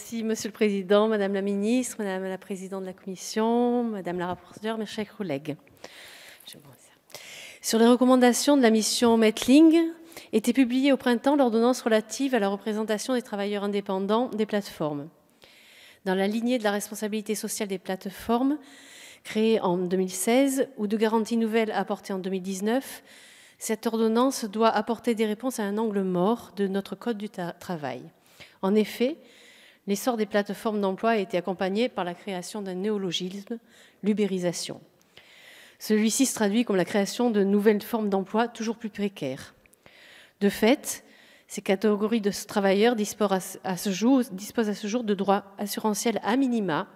Merci, Monsieur le Président, Madame la Ministre, Madame la Présidente de la Commission, Madame la rapporteure, mes chers collègues. Sur les recommandations de la mission Mettling, était publiée au printemps l'ordonnance relative à la représentation des travailleurs indépendants des plateformes. Dans la lignée de la responsabilité sociale des plateformes, créée en 2016, ou de garanties nouvelles apportées en 2019, cette ordonnance doit apporter des réponses à un angle mort de notre Code du travail. En effet, l'essor des plateformes d'emploi a été accompagné par la création d'un néologisme, l'ubérisation. Celui-ci se traduit comme la création de nouvelles formes d'emploi toujours plus précaires. De fait, ces catégories de travailleurs disposent à ce jour de droits assurantiels à minima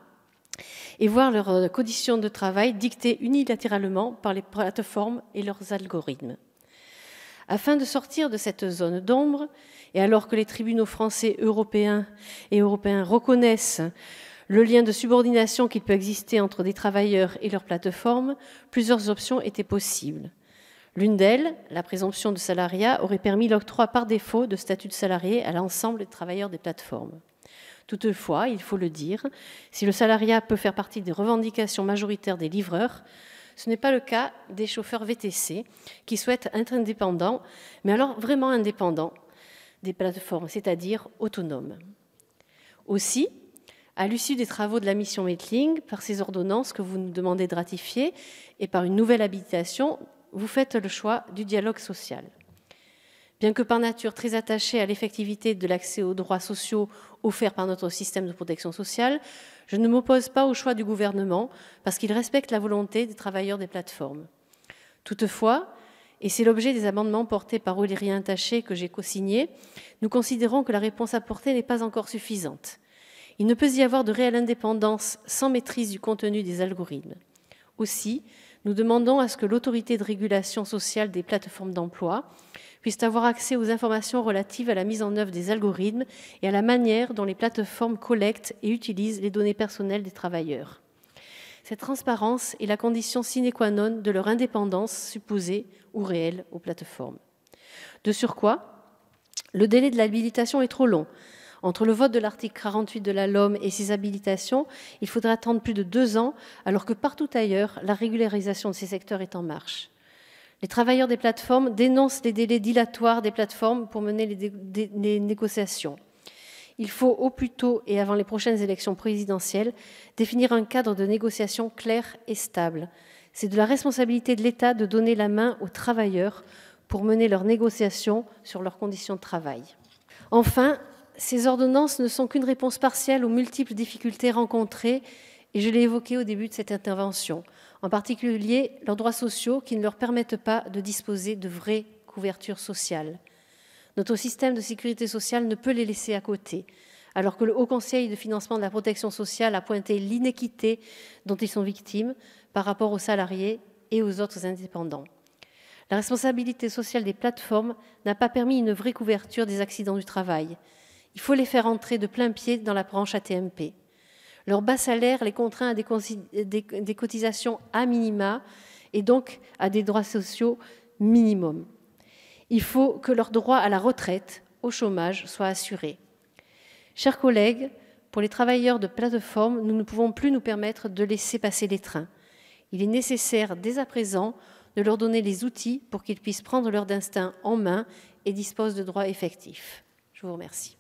et voient leurs conditions de travail dictées unilatéralement par les plateformes et leurs algorithmes. Afin de sortir de cette zone d'ombre, et alors que les tribunaux français, européens et européens reconnaissent le lien de subordination qu'il peut exister entre des travailleurs et leurs plateformes, plusieurs options étaient possibles. L'une d'elles, la présomption de salariat, aurait permis l'octroi par défaut de statut de salarié à l'ensemble des travailleurs des plateformes. Toutefois, il faut le dire, si le salariat peut faire partie des revendications majoritaires des livreurs, ce n'est pas le cas des chauffeurs VTC qui souhaitent être indépendants, mais alors vraiment indépendants des plateformes, c'est-à-dire autonomes. Aussi, à l'issue des travaux de la mission Mettling, par ces ordonnances que vous nous demandez de ratifier et par une nouvelle habilitation, vous faites le choix du dialogue social. Bien que par nature très attaché à l'effectivité de l'accès aux droits sociaux offerts par notre système de protection sociale, je ne m'oppose pas au choix du gouvernement parce qu'il respecte la volonté des travailleurs des plateformes. Toutefois, et c'est l'objet des amendements portés par Aurélien Taché que j'ai co-signés, nous considérons que la réponse apportée n'est pas encore suffisante. Il ne peut y avoir de réelle indépendance sans maîtrise du contenu des algorithmes. Aussi, nous demandons à ce que l'autorité de régulation sociale des plateformes d'emploi puisse avoir accès aux informations relatives à la mise en œuvre des algorithmes et à la manière dont les plateformes collectent et utilisent les données personnelles des travailleurs. Cette transparence est la condition sine qua non de leur indépendance supposée ou réelle aux plateformes. De surcroît, le délai de l'habilitation est trop long. Entre le vote de l'article 48 de la LOM et ces habilitations, il faudra attendre plus de 2 ans, alors que partout ailleurs, la régularisation de ces secteurs est en marche. Les travailleurs des plateformes dénoncent les délais dilatoires des plateformes pour mener les négociations. Il faut au plus tôt et avant les prochaines élections présidentielles définir un cadre de négociation clair et stable. C'est de la responsabilité de l'État de donner la main aux travailleurs pour mener leurs négociations sur leurs conditions de travail. Enfin, ces ordonnances ne sont qu'une réponse partielle aux multiples difficultés rencontrées, et je l'ai évoqué au début de cette intervention, en particulier leurs droits sociaux qui ne leur permettent pas de disposer de vraies couvertures sociales. Notre système de sécurité sociale ne peut les laisser à côté, alors que le Haut Conseil de financement de la protection sociale a pointé l'inéquité dont ils sont victimes par rapport aux salariés et aux autres indépendants. La responsabilité sociale des plateformes n'a pas permis une vraie couverture des accidents du travail. Il faut les faire entrer de plein pied dans la branche AT-MP. Leur bas salaire les contraint à des cotisations à minima et donc à des droits sociaux minimum. Il faut que leurs droits à la retraite, au chômage, soient assurés. Chers collègues, pour les travailleurs de plateforme, nous ne pouvons plus nous permettre de laisser passer les trains. Il est nécessaire, dès à présent, de leur donner les outils pour qu'ils puissent prendre leur destin en main et disposent de droits effectifs. Je vous remercie.